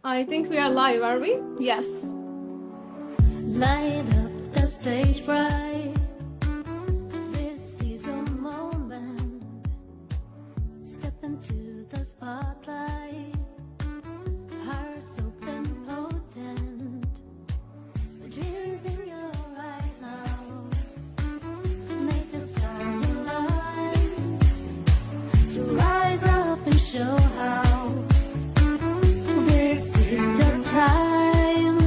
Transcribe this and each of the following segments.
I think we are live, are we? Yes. Light up the stage bright. This is a moment. Step into the spotlight. Hearts open, potent. Dreams in your eyes now. Make the stars align. To rise up and show how. This is our time.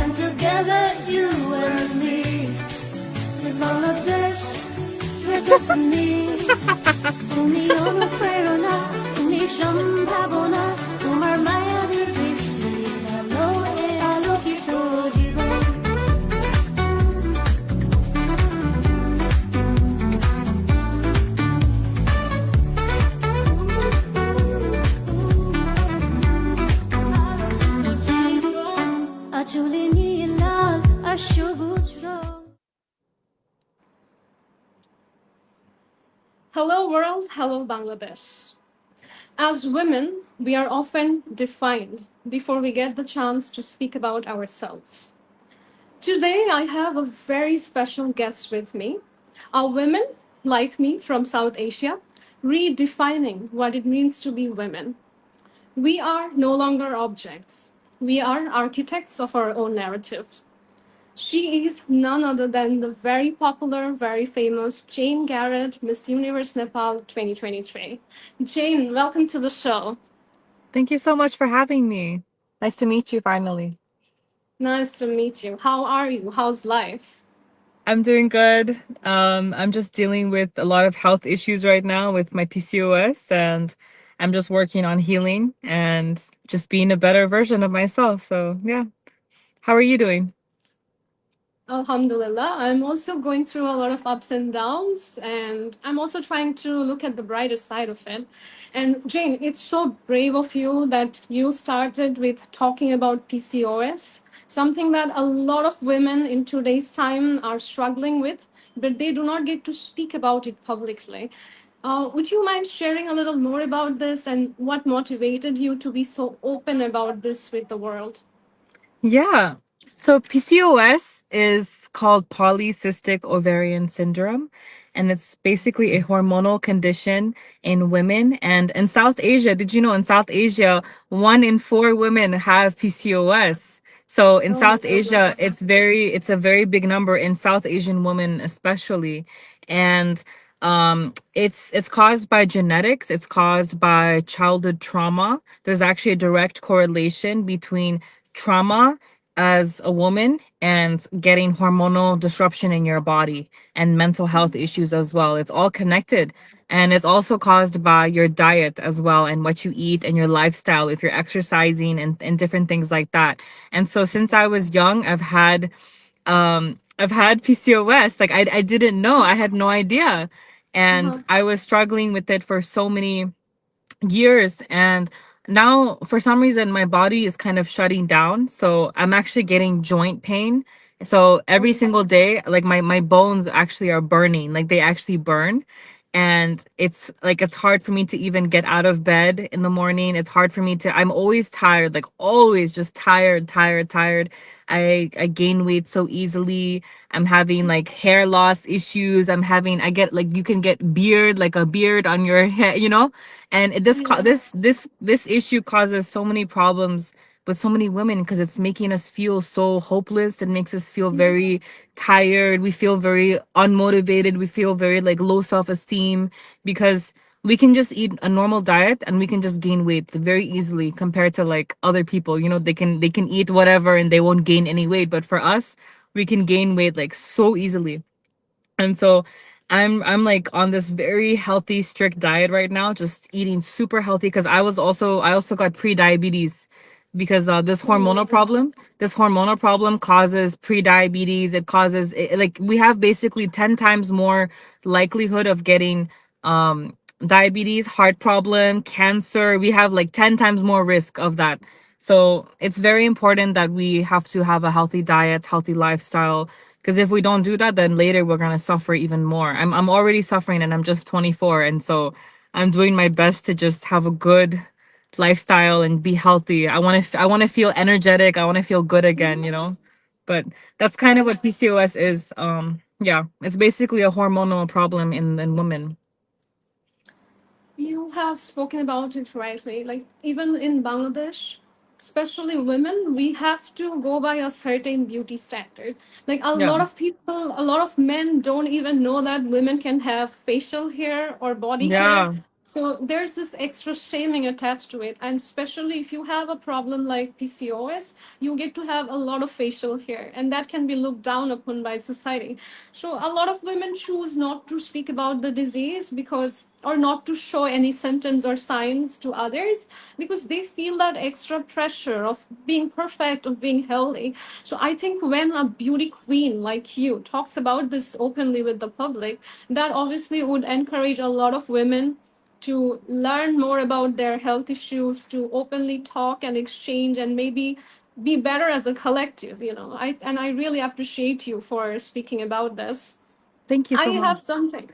And together, you and me. Is all of this your destiny? 우리 오늘 프레로나 우리 সম্ভাবনা তোমার মায়াবী দৃষ্টি আলোয় আলোকিত জীবন আঁচলে নীল লাল আর সবুজ রং Hello, world. Hello, Bangladesh. As women, we are often defined before we get the chance to speak about ourselves. Today, I have a very special guest with me, a woman like me from South Asia, redefining what it means to be women. We are no longer objects, we are architects of our own narrative. She is none other than the very popular, very famous Jane Garrett, Miss Universe Nepal 2023. Jane, welcome to the show. Thank you so much for having me. Nice to meet you finally. Nice to meet you. How are you? How's life? I'm doing good. I'm just dealing with a lot of health issues right now with my PCOS, and I'm just working on healing and just being a better version of myself. So, yeah. How are you doing? Alhamdulillah. I'm also going through a lot of ups and downs, and I'm also trying to look at the brighter side of it. And Jane, it's so brave of you that you started with talking about PCOS, something that a lot of women in today's time are struggling with, but they do not get to speak about it publicly. Would you mind sharing a little more about this and what motivated you to be so open about this with the world? Yeah. So PCOS is called polycystic ovarian syndrome, and it's basically a hormonal condition in women. And in South Asia, did you know in South Asia, 1 in 4 women have PCOS? So in Oh my South Asia, goodness. it's a very big number in South Asian women especially. And it's caused by genetics, it's caused by childhood trauma. There's actually a direct correlation between trauma as a woman and getting hormonal disruption in your body and mental health issues as well. It's all connected. And it's also caused by your diet as well and what you eat and your lifestyle, if you're exercising and different things like that. And so since I was young, I've had PCOS. Like I didn't know. I had no idea. And Uh-huh. I was struggling with it for so many years, and now for some reason my body is kind of shutting down, so I'm actually getting joint pain. So every Oh. single day, like my bones actually are burning, like they actually burn. And it's like it's hard for me to even get out of bed in the morning. It's hard for me to, I'm always tired, like always just tired. I gain weight so easily. I'm having like hair loss issues. I get like, you can get beard, like a beard on your head. And this issue causes so many problems with so many women because it's making us feel so hopeless. It makes us feel very tired. We feel very unmotivated. We feel very like low self-esteem because we can just eat a normal diet and we can just gain weight very easily compared to like other people. They can eat whatever and they won't gain any weight. But for us, we can gain weight like so easily. And so I'm like on this very healthy, strict diet right now, just eating super healthy because I also got pre-diabetes because Oh my goodness. this hormonal problem causes pre-diabetes. It causes like we have basically 10 times more likelihood of getting diabetes, heart problem, cancer. We have like 10 times more risk of that. So it's very important that we have to have a healthy diet, healthy lifestyle, because if we don't do that, then later we're gonna suffer even more. I'm already suffering and I'm just 24, and so I'm doing my best to just have a good lifestyle and be healthy. I want to feel energetic. I want to feel good again, you know. But that's kind of what Yes. PCOS is. Yeah, it's basically a hormonal problem in women. You have spoken about it rightly. Like, even in Bangladesh, especially women, we have to go by a certain beauty standard. Like, a Yeah. lot of people, a lot of men don't even know that women can have facial hair or body hair. Yeah. So there's this extra shaming attached to it. And especially if you have a problem like PCOS, you get to have a lot of facial hair, and that can be looked down upon by society. So a lot of women choose not to speak about the disease because, or not to show any symptoms or signs to others, because they feel that extra pressure of being perfect, of being healthy. So I think when a beauty queen like you talks about this openly with the public, that obviously would encourage a lot of women to learn more about their health issues, to openly talk and exchange, and maybe be better as a collective. I really appreciate you for speaking about this. Thank you I so much. have something.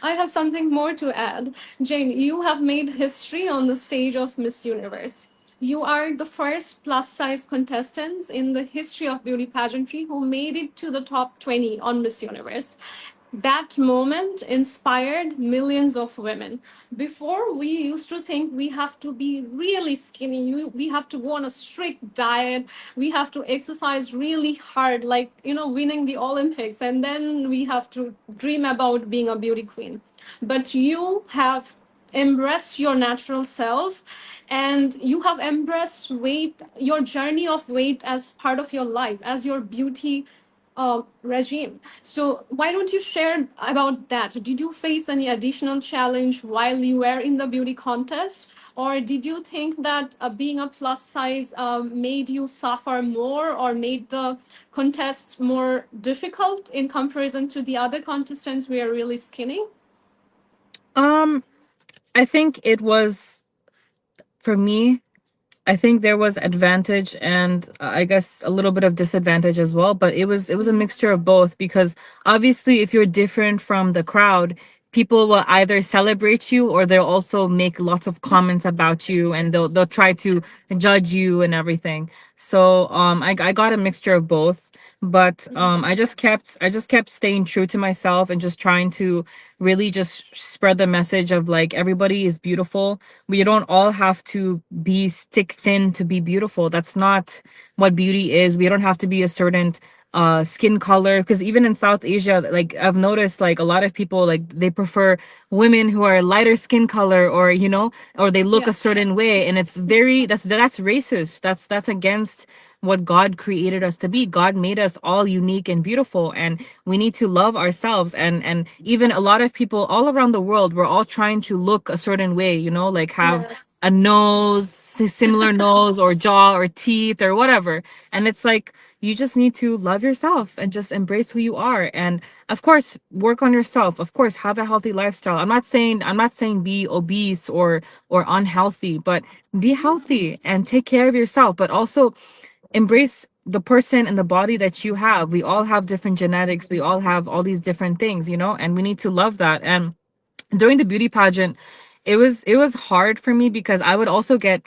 I have something more to add. Jane, you have made history on the stage of Miss Universe. You are the first plus size contestants in the history of beauty pageantry who made it to the top 20 on Miss Universe. That moment inspired millions of women. Before, we used to think we have to be really skinny, we have to go on a strict diet, we have to exercise really hard, like, winning the Olympics, and then we have to dream about being a beauty queen. But you have embraced your natural self, and you have embraced weight, your journey of weight, as part of your life, as your beauty regime. So why don't you share about that? Did you face any additional challenge while you were in the beauty contest? Or did you think that being a plus size made you suffer more, or made the contest more difficult in comparison to the other contestants who are really skinny? Um, I think it was for me. I think there was advantage and I guess a little bit of disadvantage as well, but it was a mixture of both because obviously if you're different from the crowd, people will either celebrate you or they'll also make lots of comments about you and they'll try to judge you and everything. So I got a mixture of both, but I just kept staying true to myself and just trying to really just spread the message of like everybody is beautiful. We don't all have to be stick thin to be beautiful. That's not what beauty is. We don't have to be a certain skin color, because even in South Asia, like I've noticed like a lot of people like they prefer women who are lighter skin color, or or they look a Yes. certain way, and it's very that's racist. That's against what God created us to be. God made us all unique and beautiful, and we need to love ourselves. And even a lot of people all around the world, we're all trying to look a certain way, like have Yes. a nose, similar nose or jaw or teeth or whatever. And it's like you just need to love yourself and just embrace who you are. And of course, work on yourself. Of course, have a healthy lifestyle. I'm not saying be obese or unhealthy, but be healthy and take care of yourself, but also embrace the person and the body that you have. We all have different genetics. We all have all these different things, and we need to love that. And during the beauty pageant, it was hard for me because I would also get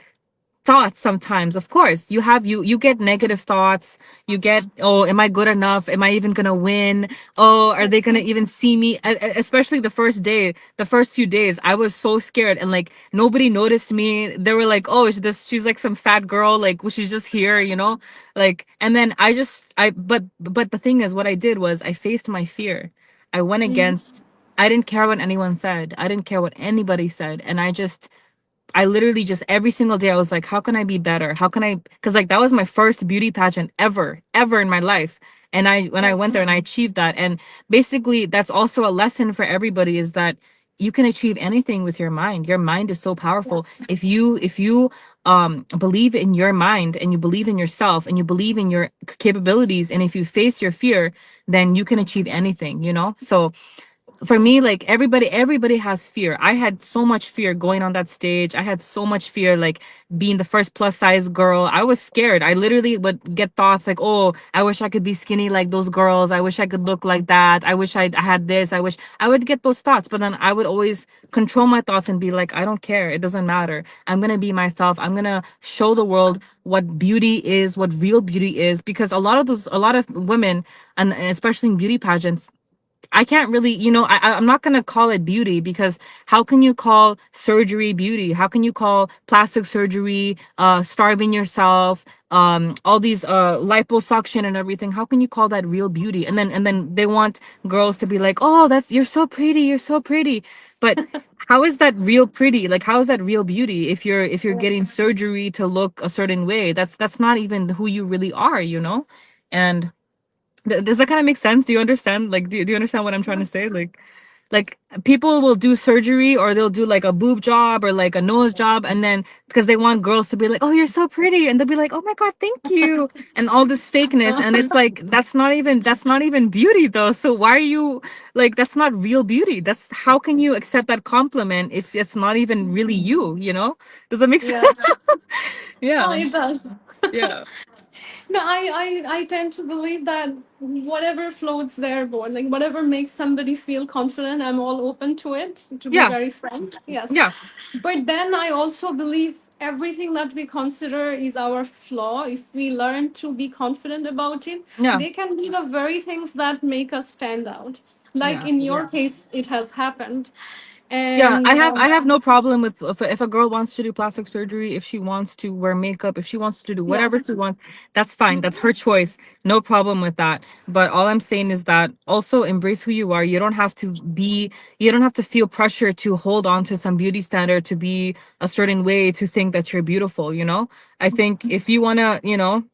thoughts sometimes. Of course, you get negative thoughts. You get, oh, am I good enough? Am I even gonna win? Oh, are they Yes. gonna even see me? Especially the first day, the first few days, I was so scared, and like nobody noticed me. They were like, oh, she's like some fat girl, like, well, she's just here, like. And then but the thing is, what I did was I faced my fear. I went against. I didn't care what anyone said. I didn't care what anybody said, and I literally just every single day I was like, how can I be better? How can I? Because like that was my first beauty pageant ever in my life. And when I went Yes. there and I achieved that. And basically that's also a lesson for everybody, is that you can achieve anything with your mind. Your mind is so powerful. Yes. If you believe in your mind, and you believe in yourself, and you believe in your capabilities, and if you face your fear, then you can achieve anything. So for me, like everybody has fear. I had so much fear going on that stage. I had so much fear, like being the first plus size girl. I was scared. I literally would get thoughts like, oh, I wish I could be skinny like those girls. I wish I could look like that. I wish I had this. I wish I would get those thoughts. But then I would always control my thoughts and be like, I don't care. It doesn't matter. I'm going to be myself. I'm going to show the world what beauty is, what real beauty is. Because a lot of women, and especially in beauty pageants, I can't really, I'm not going to call it beauty, because how can you call surgery beauty? How can you call plastic surgery, starving yourself, all these, liposuction and everything? How can you call that real beauty? And then they want girls to be like, oh, you're so pretty. You're so pretty. But how is that real pretty? Like, how is that real beauty if you're getting Yes. surgery to look a certain way? That's not even who you really are. And does that kind of make sense? Do you understand? Like, do you understand what I'm trying to say? Yes. Like people will do surgery, or they'll do like a boob job or like a nose job, and then because they want girls to be like, "Oh, you're so pretty," and they'll be like, "Oh my God, thank you," and all this fakeness, and it's like that's not even beauty though. So why are you like that's not real beauty? That's how can you accept that compliment if it's not even really you? Does that make sense? Yes. Oh, Yeah, it does. yeah, No, I tend to believe that whatever floats their boat, like whatever makes somebody feel confident, I'm all open to it, to be yeah, very frank. Yes. yeah, But then I also believe everything that we consider is our flaw, if we learn to be confident about it, yeah. they can be the very things that make us stand out. Like Yeah. in your case, it has happened. Yeah, And I have no problem with if a girl wants to do plastic surgery, if she wants to wear makeup, if she wants to do whatever she yes. wants, that's fine. That's her choice. No problem with that. But all I'm saying is that also embrace who you are. You don't have to feel pressure to hold on to some beauty standard, to be a certain way, to think that you're beautiful. I think if you want to,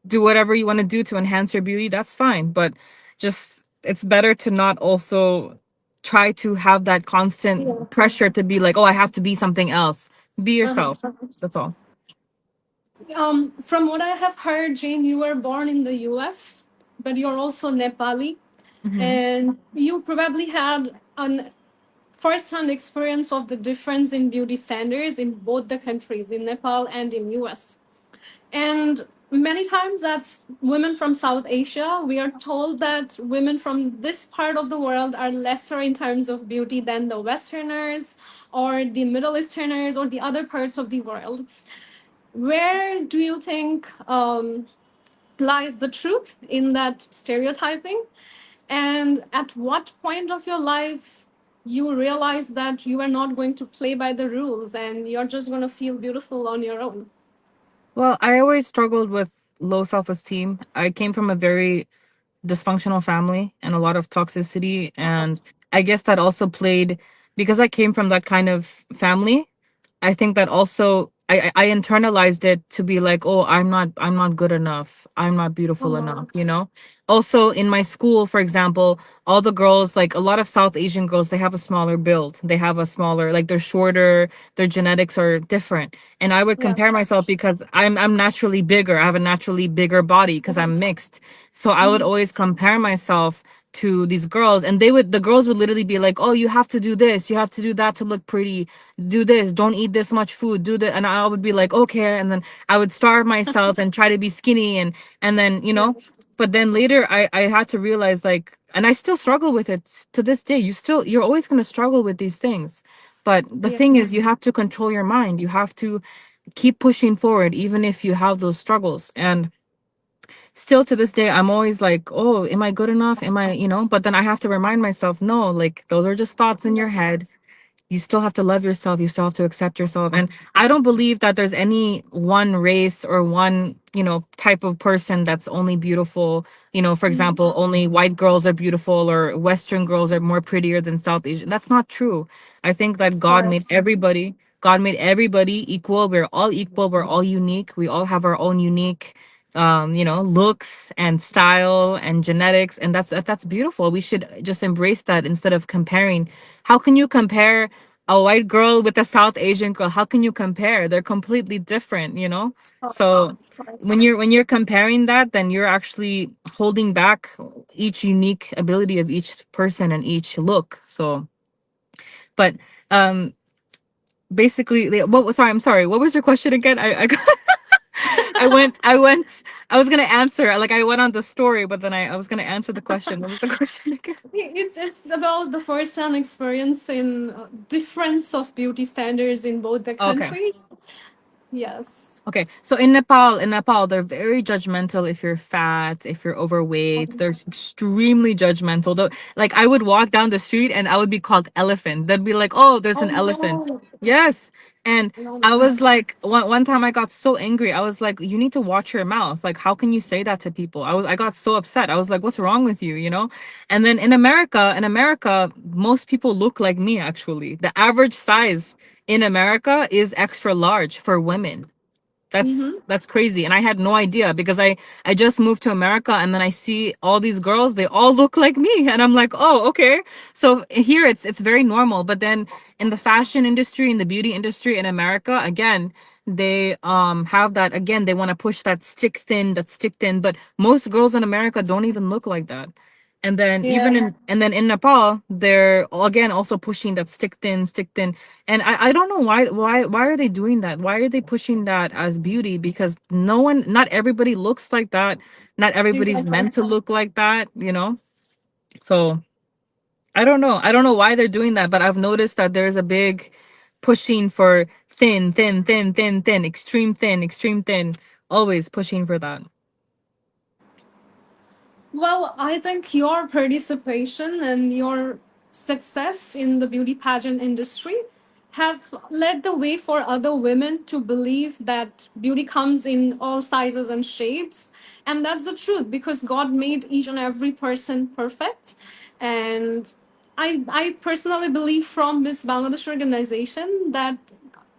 do whatever you want to do to enhance your beauty, that's fine. But just it's better to not also try to have that constant Yes. pressure to be like, oh, I have to be something else. Be yourself. Uh-huh. That's all. From what I have heard, Jane, you were born in the US, but you're also Nepali, Hmm. and you probably had an first-hand experience of the difference in beauty standards in both the countries, in Nepal and in US. And many times, as women from South Asia, we are told that women from this part of the world are lesser in terms of beauty than the Westerners or the Middle Easterners or the other parts of the world. Where do you think lies the truth in that stereotyping? And at what point of your life you realize that you are not going to play by the rules and you're just going to feel beautiful on your own? Well, I always struggled with low self-esteem. I came from a very dysfunctional family and a lot of toxicity, and I guess that also played because I came from that kind of family. I think that also I internalized it to be like, oh, I'm not good enough. I'm not beautiful Oh, enough. Also in my school, for example, all the girls, like a lot of South Asian girls, they have a smaller build. They have a smaller, like they're shorter, their genetics are different. And I would compare yes. myself because I'm naturally bigger. I have a naturally bigger body because I'm mixed. So I would always compare myself to these girls, and the girls would literally be like, oh, you have to do this, you have to do that to look pretty, do this, don't eat this much food, do that. And I would be like, okay, and then I would starve myself and try to be skinny, and then Yes. but then later I had to realize, like, and I still struggle with it to this day. You're always going to struggle with these things, but the thing is, you Yes. have to control your mind. You have to keep pushing forward even if you have those struggles. And still to this day, I'm always like, oh, am I good enough? Am I? But then I have to remind myself, no, like those are just thoughts in your Yes. head. You still have to love yourself. You still have to accept yourself. And I don't believe that there's any one race or one, type of person that's only beautiful. For example, only white girls are beautiful or Western girls are more prettier than South Asian. That's not true. I think that Of God made course. everybody. God made everybody equal. We're all equal. We're all unique. We all have our own unique looks and style and genetics, and that's beautiful. We should just embrace that instead of comparing. How can you compare a white girl with a South Asian girl? How can you compare? They're completely different. So Of course. when you're comparing that, then you're actually holding back each unique ability of each person and each look. So But um basically what sorry, I'm sorry. What was your question again? I got I went I was gonna answer, like I went on the story, but then I was gonna answer the question. What was the question again? It's about the first-hand experience in difference of beauty standards in both the Okay. countries. Yes. Okay, so in Nepal, they're very judgmental if you're fat, if you're overweight. They're extremely judgmental. Like I would walk down the street and I would be called elephant. They'd be like, "Oh, there's Oh an elephant." no. Yes. And No, I no. was like, one time I got so angry. I was like, "You need to watch your mouth. Like, how can you say that to people?" I got so upset. I was like, "What's wrong with you?" You know? And then in America, most people look like me actually. The average size in America is extra large for women. Mm-hmm. That's crazy, and I had no idea because I just moved to America, and then I see all these girls, they all look like me, and I'm like, oh, okay. So here it's very normal, but then in the fashion industry, in the beauty industry in America, again, they have that, again, they want to push that stick thin, but most girls in America don't even look like that. And then Yeah. in Nepal, they're again also pushing that stick thin. And I don't know why are they doing that? Why are they pushing that as beauty? Because not everybody looks like that. Not everybody's Exactly. meant to look like that, you know? So I don't know. I don't know why they're doing that, but I've noticed that there's a big pushing for thin, extreme thin, always pushing for that. Well, I think your participation and your success in the beauty pageant industry have led the way for other women to believe that beauty comes in all sizes and shapes. And that's the truth because God made each and every person perfect. And I personally believe from Miss Bangladesh organization that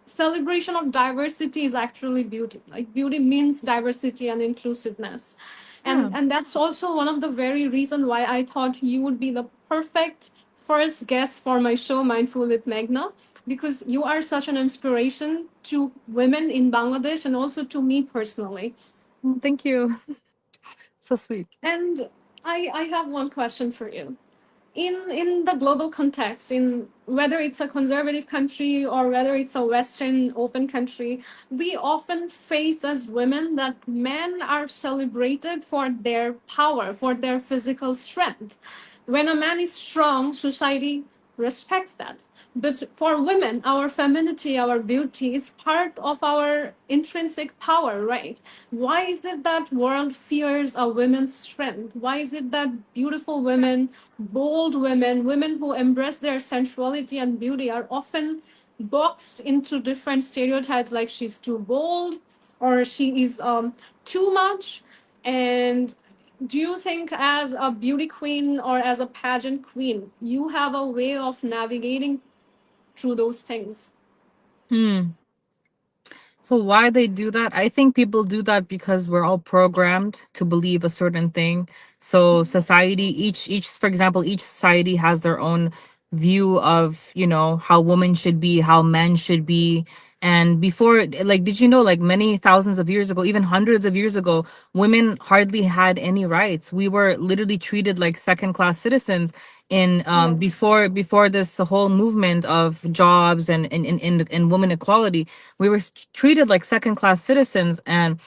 celebration of diversity is actually beauty. Like beauty means diversity and inclusiveness. Yeah. And that's also one of the very reason why I thought you would be the perfect first guest for my show Mindful with Meghna, because you are such an inspiration to women in Bangladesh and also to me personally. Mm, thank you. So sweet. And I have one question for you. In the global context, in whether it's a conservative country or whether it's a Western open country, we often face as women that men are celebrated for their power, for their physical strength. When a man is strong, society respects that. But for women, our femininity, our beauty is part of our intrinsic power, right? Why is it that world fears a woman's strength? Why is it that beautiful women, bold women, women who embrace their sensuality and beauty are often boxed into different stereotypes like she's too bold or she is too much? And do you think as a beauty queen or as a pageant queen, you have a way of navigating through those things? Hmm. So why they do that? I think people do that because we're all programmed to believe a certain thing. So society, each for example, each society has their own view of, how women should be, how men should be. And before, like, did you know, like many thousands of years ago, even hundreds of years ago, women hardly had any rights. We were literally treated like second class citizens in Yes. before this whole movement of jobs and women equality. We were treated like second class citizens, and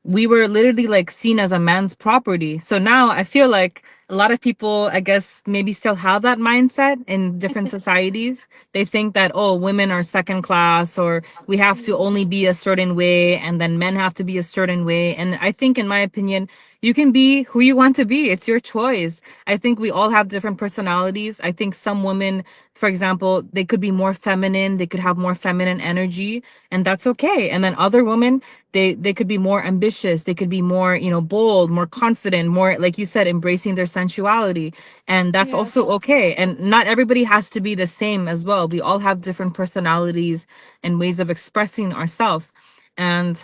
we were literally like seen as a man's property. So now I feel like a lot of people, I guess, maybe still have that mindset in different societies. They think that, oh, women are second class, or we have to only be a certain way, and then men have to be a certain way. And I think, in my opinion, you can be who you want to be. It's your choice. I think we all have different personalities. I think some women, for example, they could be more feminine, they could have more feminine energy, and that's okay. And then other women, they could be more ambitious, they could be more, bold, more confident, more, like you said, embracing their sensuality, and that's also Yes. okay. And not everybody has to be the same as well. We all have different personalities and ways of expressing ourselves. And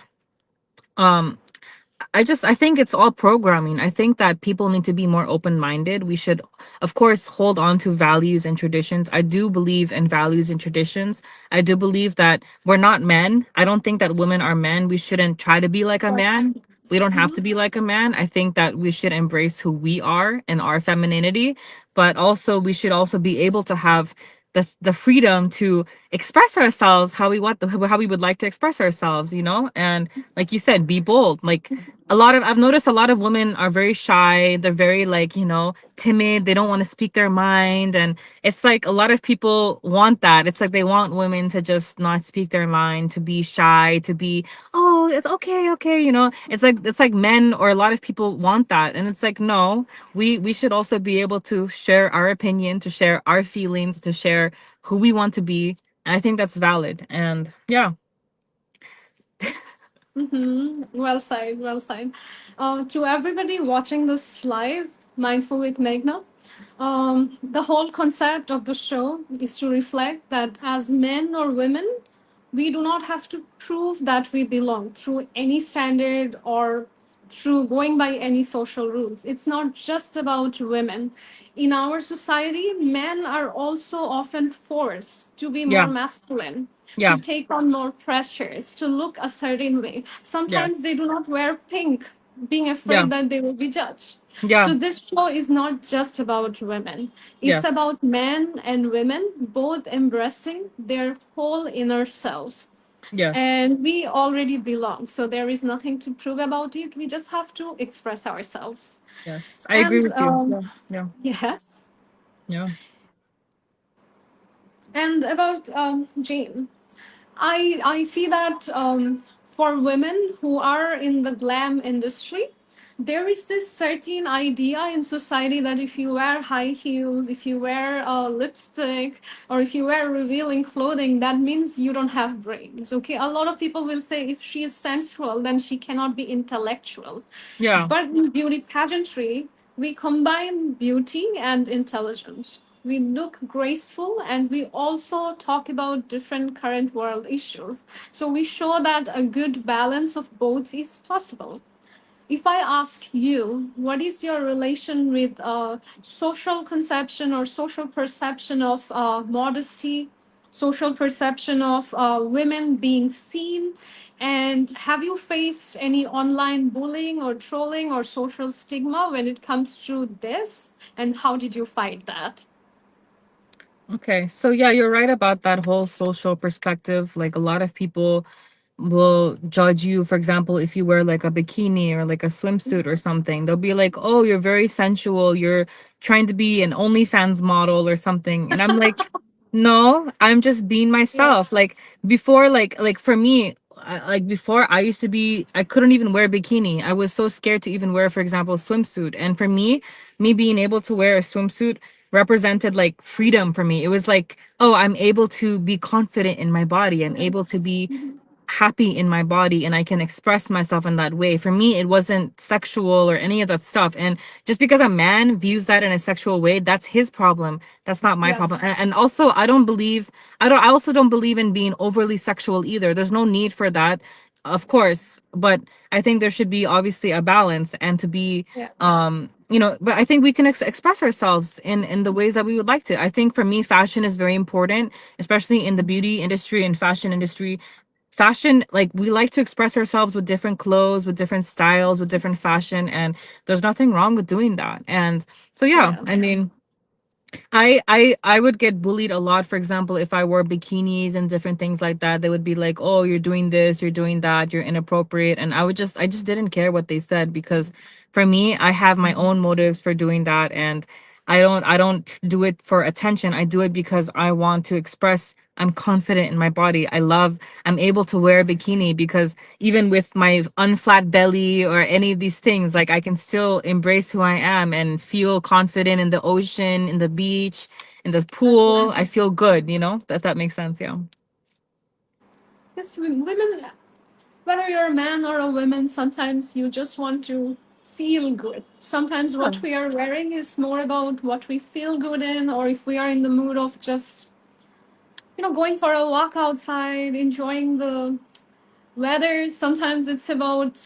um I think it's all programming. I think that people need to be more open-minded. We should, of course, hold on to values and traditions. I do believe in values and traditions. I do believe that we're not men. I don't think that women are men. We shouldn't try to be like a Yes. man. We don't have to Mhm. be like a man. I think that we should embrace who we are and our femininity, but also we should also be able to have the freedom to express ourselves how we want, how we would like to express ourselves, you know? And like you said, be bold. Like I've noticed a lot of women are very shy. They're very like, you know, timid. They don't want to speak their mind. And it's like a lot of people want that. It's like they want women to just not speak their mind, to be shy, to be, oh, it's okay, okay, you know. It's like men or a lot of people want that. And it's like, no, we should also be able to share our opinion, to share our feelings, to share who we want to be. And I think that's valid. And yeah. Mm-hmm. Well said, well said. To everybody watching this live, Mindful with Meghna, the whole concept of the show is to reflect that as men or women, we do not have to prove that we belong through any standard or through going by any social rules. It's not just about women. In our society, men are also often forced to be more Yeah. masculine, to Yeah. take on more pressures, to look a certain way. Sometimes Yes. they do not wear pink, being Yeah. afraid that they will be judged. Yeah. So this show is not just about women. It's Yes. about men and women both embracing their whole inner self. Yes. And we already belong. So there is nothing to prove about it. We just have to express ourselves. Yes. I agree And with you. Yeah. Yeah. yes. Yeah. And about Jane. I see that for women who are in the glam industry, there is this certain idea in society that if you wear high heels, if you wear lipstick, or if you wear revealing clothing, that means you don't have brains. Okay, a lot of people will say if she is sensual, then she cannot be intellectual. Yeah. But in beauty pageantry, we combine beauty and intelligence. We look graceful and we also talk about different current world issues. So we show that a good balance of both is possible. If I ask you, what is your relation with social conception or social perception of modesty, social perception of women being seen, and have you faced any online bullying or trolling or social stigma when it comes to this? And how did you fight that? Okay. So yeah, you're right about that whole social perspective. Like a lot of people will judge you, for example, if you wear like a bikini or like a swimsuit or something. They'll be like, oh, you're very sensual, you're trying to be an OnlyFans model or something. And I'm like, no, I'm just being Yeah. myself. Like before, like for me, like before, I used to be, I couldn't even wear a bikini. I was so scared to even wear, for example, a swimsuit. And for me being able to wear a swimsuit represented like freedom for me. It was like, oh, I'm able to be confident in my body. I'm able to Yes. be happy in my body and I can express myself in that way. For me, it wasn't sexual or any of that stuff. And just because a man views that in a sexual way, that's his problem. That's not my problem. Yes. And also, I also don't believe in being overly sexual either. There's no need for that, of course. But I think there should be obviously a balance and to be, Yeah. you know, but I think we can express ourselves in the ways that we would like to. I think for me, fashion is very important, especially in the beauty industry and fashion industry. Fashion, like we like to express ourselves with different clothes, with different styles, with different fashion, and there's nothing wrong with doing that. And so yeah, Yeah. I mean, I would get bullied a lot, for example, if I wore bikinis and different things like that. They would be like, oh, you're doing this, you're doing that, you're inappropriate. And I just didn't care what they said, because for me, I have my own motives for doing that. And I don't do it for attention. I do it because I want to express I'm confident in my body. I'm able to wear a bikini because even with my unflat belly or any of these things, like I can still embrace who I am and feel confident in the ocean, in the beach, in the pool. I feel good, you know, if that makes sense. Yeah. Yes, women, whether you're a man or a woman, sometimes you just want to feel good. Sometimes what we are wearing is more about what we feel good in, or if we are in the mood of just, going for a walk outside, enjoying the weather. Sometimes it's about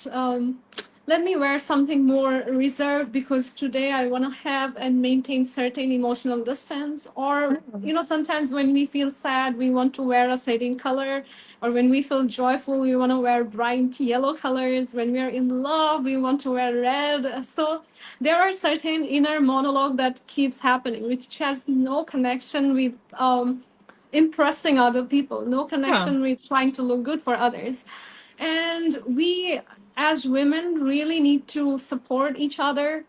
let me wear something more reserved because today I want to have and maintain certain emotional distance. Or, sometimes when we feel sad, we want to wear a certain color. Or when we feel joyful, we want to wear bright yellow colors. When we are in love, we want to wear red. So there are certain inner monologue that keeps happening, which has no connection with impressing other people, no Yeah. connection with trying to look good for others. And we, as women, really need to support each other,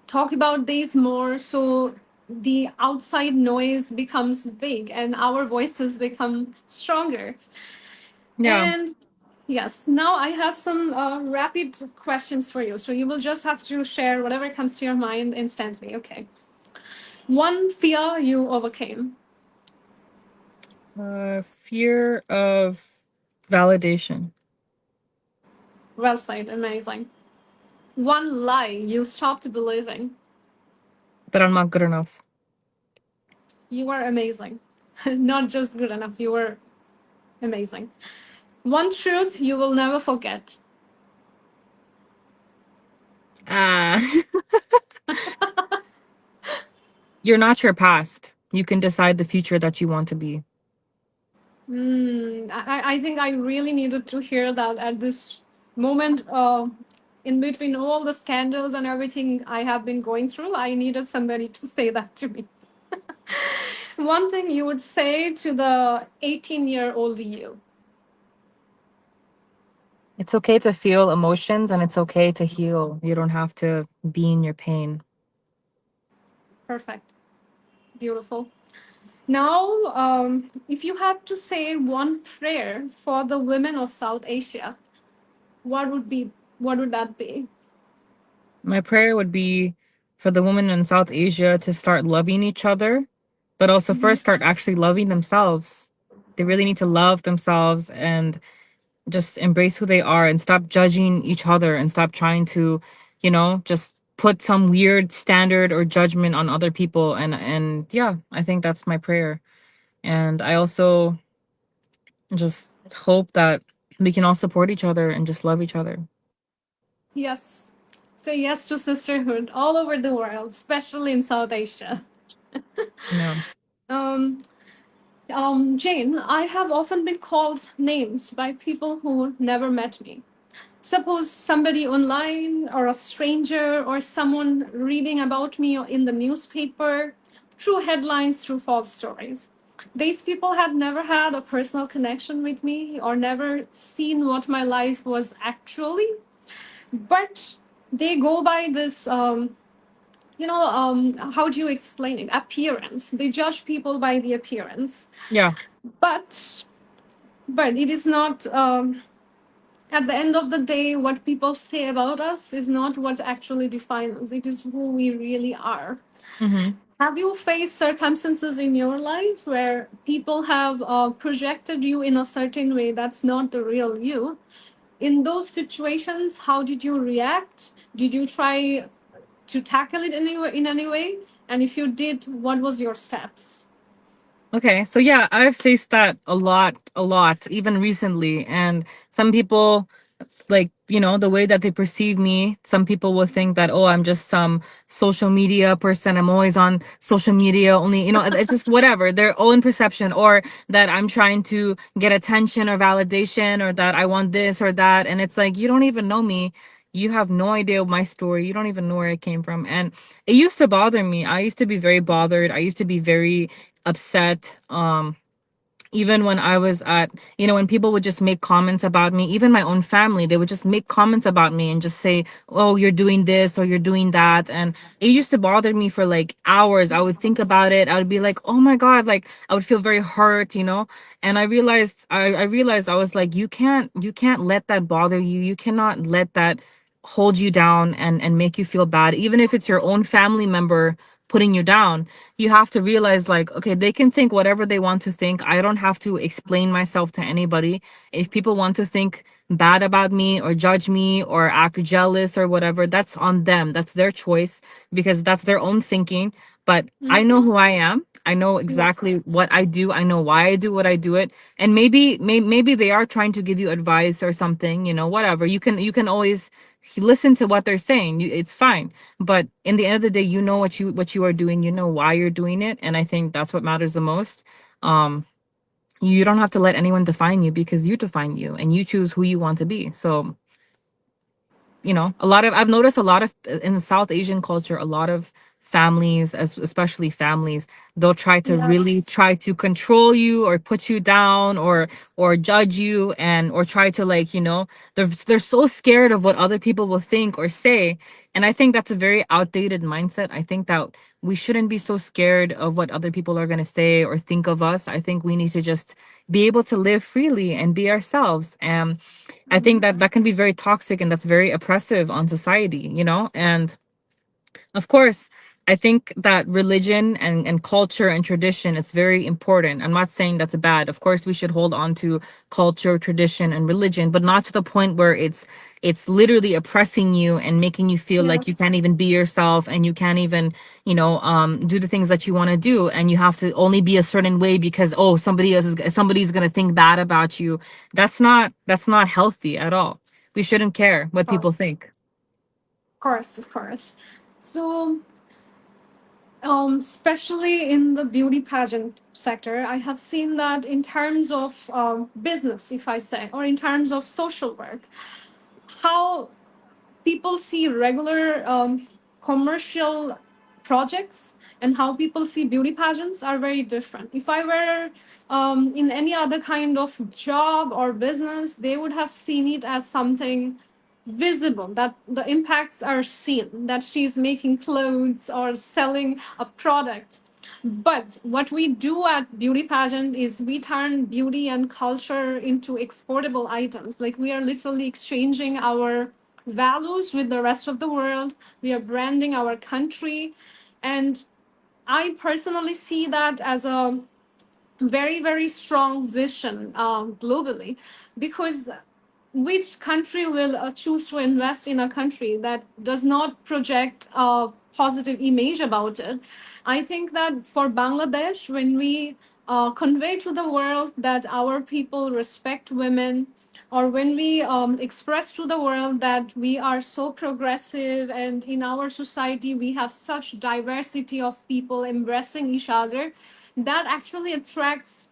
talk about these more so the outside noise becomes big and our voices become stronger. Yeah. And yes, now I have some rapid questions for you. So you will just have to share whatever comes to your mind instantly. Okay. One fear you overcame. Fear of validation. Well said. Amazing. One lie you stopped believing. That I'm not good enough. You are amazing. Not just good enough, you are amazing. One truth you will never forget. Ah. You're not your past. You can decide the future that you want to be. I think I really needed to hear that at this moment. In between all the scandals and everything I have been going through, I needed somebody to say that to me. One thing you would say to the 18-year-old you. It's okay to feel emotions and it's okay to heal. You don't have to be in your pain. Perfect. Beautiful. Now, if you had to say one prayer for the women of South Asia, what would be what would that be? My prayer would be for the women in South Asia to start loving each other, but also Mhm. first start actually loving themselves. They really need to love themselves and just embrace who they are and stop judging each other and stop trying to, just put some weird standard or judgment on other people. And yeah, I think that's my prayer. And I also just hope that we can all support each other and just love each other. Yes. Say yes to sisterhood all over the world, especially in South Asia. Yeah. Um, Jane, I have often been called names by people who never met me. Suppose somebody online or a stranger or someone reading about me in the newspaper, through headlines, through false stories. These people had never had a personal connection with me or never seen what my life was actually, but they go by this, how do you explain it? Appearance. They judge people by the appearance. Yeah. But it is not. At the end of the day, what people say about us is not what actually defines us. It is who we really are. Mm-hmm. Have you faced circumstances in your life where people have projected you in a certain way that's not the real you? In those situations, how did you react? Did you try to tackle it in any way? And if you did, what was your steps? Okay, so yeah, I've faced that a lot, even recently. And some people, like, the way that they perceive me, some people will think that, oh, I'm just some social media person. I'm always on social media only, it's just whatever, their own perception, or that I'm trying to get attention or validation, or that I want this or that. And it's like, you don't even know me. You have no idea my story. You don't even know where I came from. And it used to bother me. I used to be very bothered. I used to be very upset. Even when I was at, when people would just make comments about me, even my own family, they would just make comments about me and just say, oh, you're doing this or you're doing that. And it used to bother me for like hours. I would think about it. I would be like, oh my God, like I would feel very hurt. And I realized I was like, you can't let that bother you. You cannot let that hold you down and make you feel bad, even if it's your own family member putting you down. You have to realize, like, okay, they can think whatever they want to think. I don't have to explain myself to anybody. If people want to think bad about me or judge me or act jealous or whatever, that's on them. That's their choice, because that's their own thinking. but I know who I am. I know exactly Yes. what I do. I know why I do what I do it. And maybe they are trying to give you advice or something, whatever. You can always listen to what they're saying. It's fine. But in the end of the day, you know what you are doing, you know why you're doing it, and I think that's what matters the most. Um you don't have to let anyone define you because you define you and you choose who you want to be. So I've noticed a lot of in the South Asian culture, a lot of families, especially families, they'll try to really Yes. try to control you or put you down or judge you, and or try to, like, they're so scared of what other people will think or say. And I think that's a very outdated mindset. I think that we shouldn't be so scared of what other people are going to say or think of us. I think we need to just be able to live freely and be ourselves. And I think that that can be very toxic and that's very oppressive on society. And of course, I think that religion and culture and tradition, it's very important. I'm not saying that's bad. Of course, we should hold on to culture, tradition, and religion, but not to the point where it's literally oppressing you and making you feel like you Yes. can't even be yourself and you can't even, do the things that you want to do, and you have to only be a certain way because, oh, somebody's gonna think bad about you. That's not healthy at all. We shouldn't care what people think. Of course, of course. So, especially in the beauty pageant sector, I have seen that in terms of business, if I say, or in terms of social work, how people see regular commercial projects and how people see beauty pageants are very different. If I were in any other kind of job or business, they would have seen it as something visible, that the impacts are seen, that she's making clothes or selling a product. But what we do at beauty pageant is we turn beauty and culture into exportable items. Like, we are literally exchanging our values with the rest of the world. We are branding our country. And I personally see that as a very, very strong vision globally, because which country will choose to invest in a country that does not project a positive image about it? I think that for Bangladesh, when we convey to the world that our people respect women, or when we express to the world that we are so progressive and in our society we have such diversity of people embracing each other, that actually attracts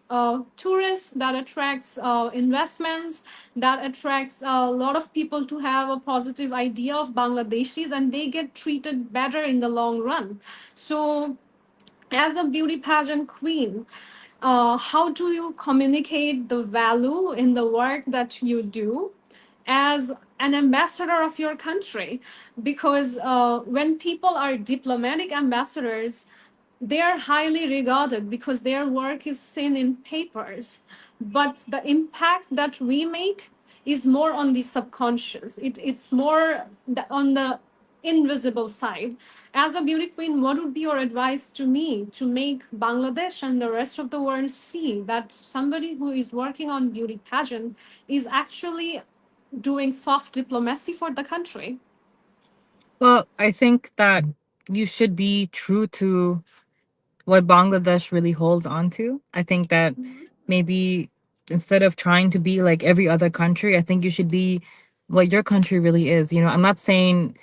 tourists, that attracts investments, that attracts a lot of people to have a positive idea of Bangladeshis, and they get treated better in the long run. So, as a beauty pageant queen, how do you communicate the value in the work that you do as an ambassador of your country? Because when people are diplomatic ambassadors, they are highly regarded because their work is seen in papers. But the impact that we make is more on the subconscious. It's more on the invisible side. As a beauty queen, what would be your advice to me to make Bangladesh and the rest of the world see that somebody who is working on beauty pageant is actually doing soft diplomacy for the country? Well, I think that you should be true to what Bangladesh really holds on to. I think that maybe instead of trying to be like every other country, I think you should be what your country really is. I'm not saying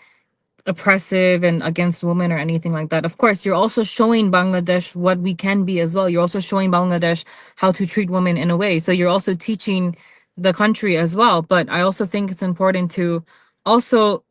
oppressive and against women or anything like that. Of course, you're also showing Bangladesh what we can be as well. You're also showing Bangladesh how to treat women in a way. So you're also teaching the country as well. But I also think it's important to also,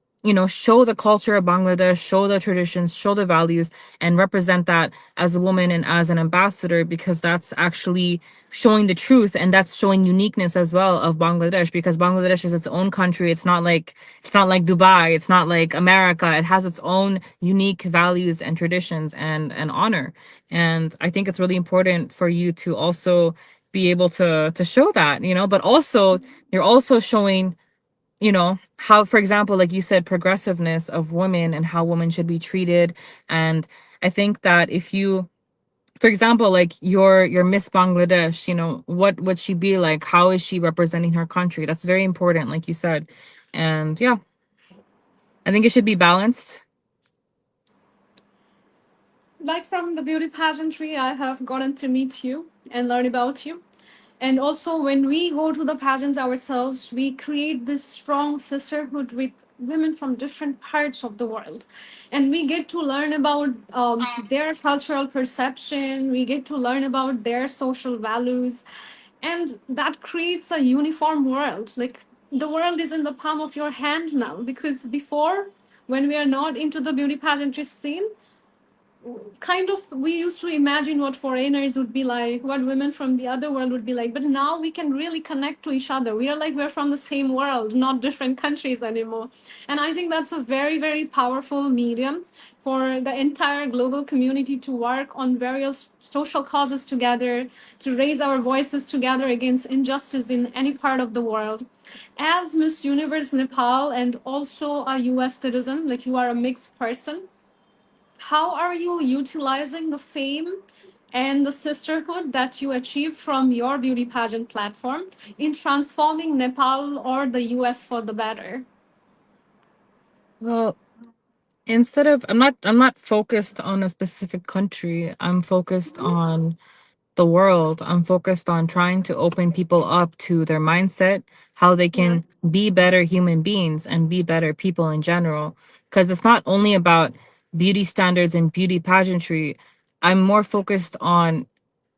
show the culture of Bangladesh, show the traditions, show the values, and represent that as a woman and as an ambassador, because that's actually showing the truth and that's showing uniqueness as well of Bangladesh, because Bangladesh is its own country. It's not like Dubai, it's not like America. It has its own unique values and traditions and honor. And I think it's really important for you to also be able to show that, but also you're also showing, how, for example, like you said, progressiveness of women and how women should be treated. And I think that if you, for example, like your Miss Bangladesh, what would she be like? How is she representing her country? That's very important, like you said. And yeah, I think it should be balanced. Like from the beauty pageantry, I have gotten to meet you and learn about you. And also, when we go to the pageants ourselves, we create this strong sisterhood with women from different parts of the world. And we get to learn about their cultural perception, we get to learn about their social values. And that creates a uniform world. Like the world is in the palm of your hand now, because before, when we are not into the beauty pageantry scene, kind of we used to imagine what foreigners would be like, what women from the other world would be like, but now we can really connect to each other. We are like we're from the same world, not different countries anymore. And I think that's a very, very powerful medium for the entire global community to work on various social causes together, to raise our voices together against injustice in any part of the world. As Miss Universe Nepal and also a US citizen, like you are a mixed person, how are you utilizing the fame and the sisterhood that you achieved from your beauty pageant platform in transforming Nepal or the US for the better? Well, instead of I'm not focused on a specific country. I'm focused on the world. I'm focused on trying to open people up to their mindset, how they Yeah. can be better human beings and be better people in general. Because it's not only about beauty standards and beauty pageantry. I'm more focused on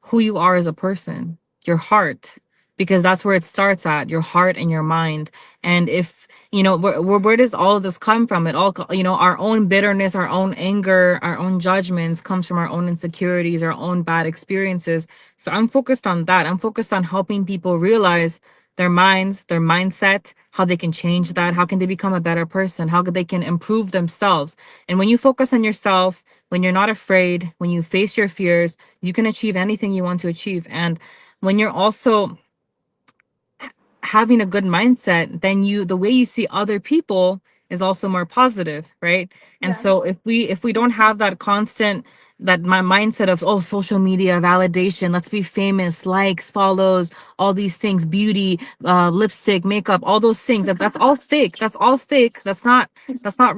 who you are as a person, your heart, because that's where it starts at, your heart and your mind. And if, where does all of this come from? It all, our own bitterness, our own anger, our own judgments comes from our own insecurities, our own bad experiences. So I'm focused on that. I'm focused on helping people realize their minds, their mindset, how they can change that, how can they become a better person, how they can improve themselves. And when you focus on yourself, when you're not afraid, when you face your fears, you can achieve anything you want to achieve. And when you're also having a good mindset, then the way you see other people is also more positive, right? And so Yes. if we don't have that constant, that my mindset of, oh, social media validation, let's be famous, likes, follows, all these things, beauty, lipstick, makeup, all those things, that's all fake. That's all fake. That's not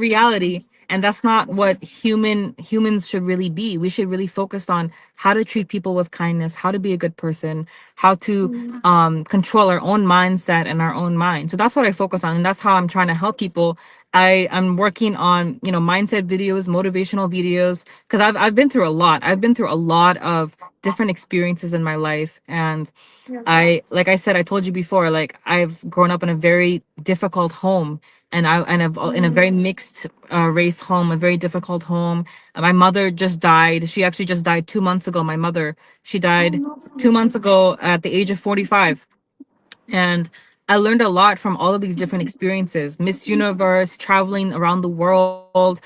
reality. And that's not what humans should really be. We should really focus on how to treat people with kindness, how to be a good person, how to control our own mindset and our own mind. So that's what I focus on, and that's how I'm trying to help people. I'm working on, mindset videos, motivational videos, because I've been through a lot. I've been through a lot of different experiences in my life. And Yes. I, like I said, I told you before, like I've grown up in a very difficult home, and I've in a very mixed race home, a very difficult home. My mother just died. She actually just died 2 months ago. My mother, she Oh, died no. 2 months ago at the age of 45. And I learned a lot from all of these different experiences: Miss Universe, traveling around the world,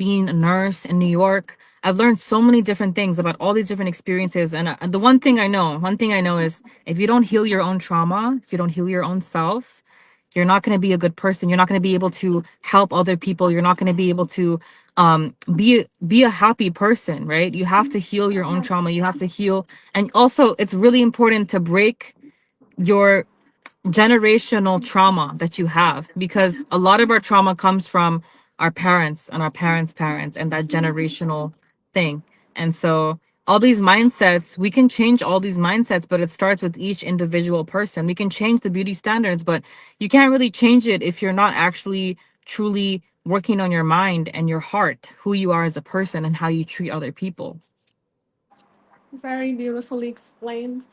being a nurse in New York. I've learned so many different things about all these different experiences. And the one thing I know is, if you don't heal your own trauma, if you don't heal your own self, you're not going to be a good person. You're not going to be able to help other people. You're not going to be able to be a happy person, right? You have to heal your own trauma. Yes. You have to heal. And also, it's really important to break your generational trauma that you have, because a lot of our trauma comes from our parents and our parents' parents and that generational thing. And so all these mindsets, we can change all these mindsets, but it starts with each individual person. We can change the beauty standards, but you can't really change it if you're not actually truly working on your mind and your heart, who you are as a person and how you treat other people. Very beautifully explained.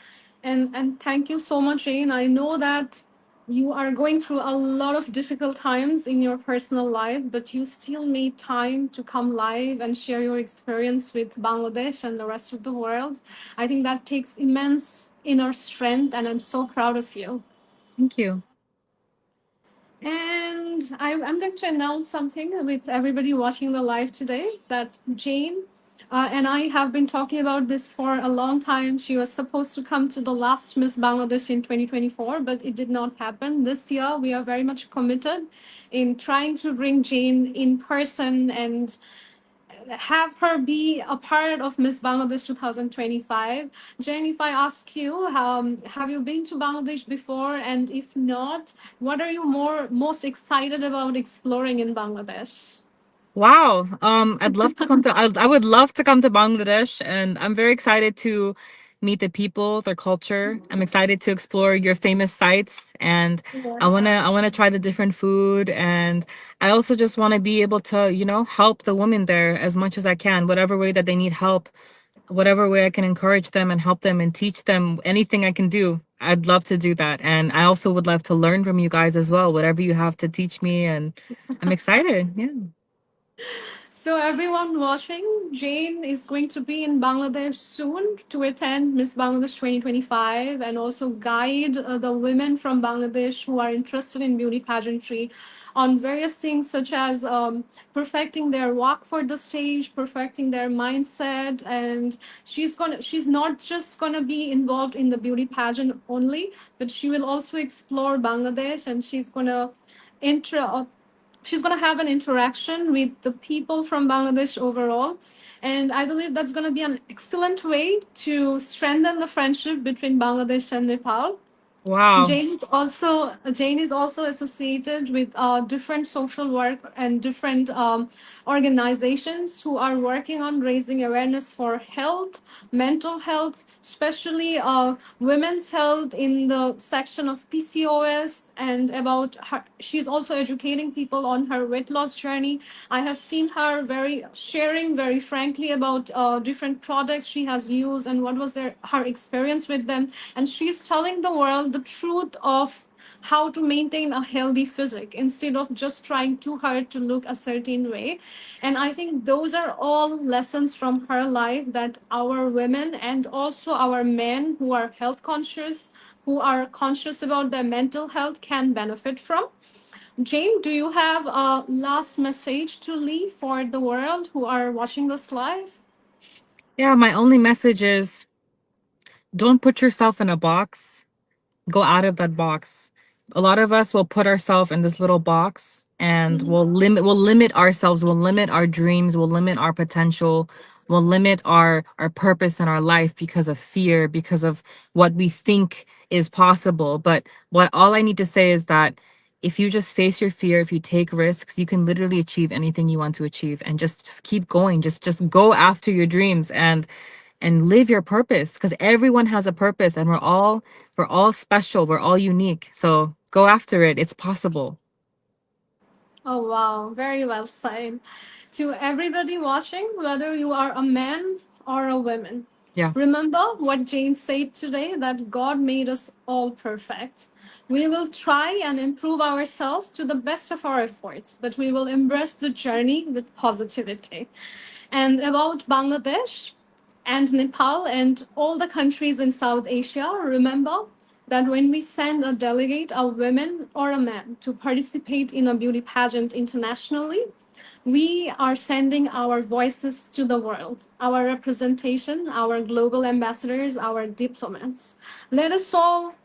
And thank you so much, Jane. I know that you are going through a lot of difficult times in your personal life, but you still made time to come live and share your experience with Bangladesh and the rest of the world. I think that takes immense inner strength, and I'm so proud of you. Thank you. And I'm going to announce something with everybody watching the live today, that Jane and I have been talking about this for a long time. She was supposed to come to the last Miss Bangladesh in 2024, but it did not happen. This year, we are very much committed in trying to bring Jane in person and have her be a part of Miss Bangladesh 2025. Jen, if I ask you, have you been to Bangladesh before? And if not, what are you most excited about exploring in Bangladesh? Wow. I'd love to come to, I would love to come to Bangladesh, and I'm very excited to meet the people, their culture. I'm excited to explore your famous sites, and I want to try the different food, and I also just want to be able to, help the women there as much as I can, whatever way that they need help, whatever way I can encourage them and help them and teach them anything I can do. I'd love to do that. And I also would love to learn from you guys as well, whatever you have to teach me, and I'm excited. Yeah. So, everyone watching, Jane is going to be in Bangladesh soon to attend Miss Bangladesh 2025 and also guide the women from Bangladesh who are interested in beauty pageantry on various things such as perfecting their walk for the stage, perfecting their mindset, and she's not just gonna be involved in the beauty pageant only, but she will also explore Bangladesh and inter she's going to have an interaction with the people from Bangladesh overall. And I believe that's going to be an excellent way to strengthen the friendship between Bangladesh and Nepal. Wow. Jane is also associated with different social work and different organizations who are working on raising awareness for health, mental health, especially women's health in the section of PCOS, and about her. She's also educating people on her weight loss journey. I have seen her very sharing very frankly about different products she has used and what was her experience with them, and she's telling the world the truth of how to maintain a healthy physique instead of just trying too hard to look a certain way. And I think those are all lessons from her life that our women and also our men who are health conscious, who are conscious about their mental health, can benefit from. Jane, do you have a last message to leave for the world who are watching this live? Yeah, my only message is don't put yourself in a box. Go out of that box. A lot of us will put ourselves in this little box and we'll limit ourselves, we'll limit our dreams, we'll limit our potential, we'll limit our purpose in our life because of fear, because of what we think is possible. But what all I need to say is that if you just face your fear, if you take risks, you can literally achieve anything you want to achieve, and just keep going. Just go after your dreams and live your purpose, because everyone has a purpose, and we're all special, we're all unique. So go after it. It's possible. Oh, wow. Very well said. To everybody watching, whether you are a man or a woman, Yeah. remember what Jane said today, that God made us all perfect. We will try and improve ourselves to the best of our efforts, but we will embrace the journey with positivity. And about Bangladesh and Nepal and all the countries in South Asia, remember that when we send a delegate, a woman or a man, to participate in a beauty pageant internationally, we are sending our voices to the world, our representation, our global ambassadors, our diplomats. Let us all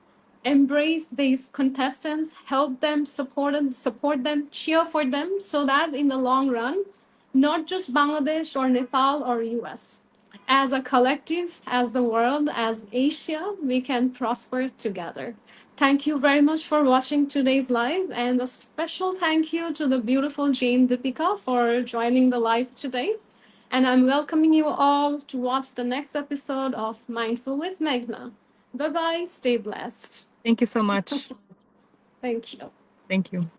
embrace these contestants, help them, support them, cheer for them, so that in the long run, not just Bangladesh or Nepal or US, as a collective, as the world, as Asia, we can prosper together. Thank you very much for watching today's live, and a special thank you to the beautiful Jane Dipika for joining the live today. And I'm welcoming you all to watch the next episode of Mindful with Meghna. Bye bye, stay blessed. Thank you so much. Thank you. Thank you.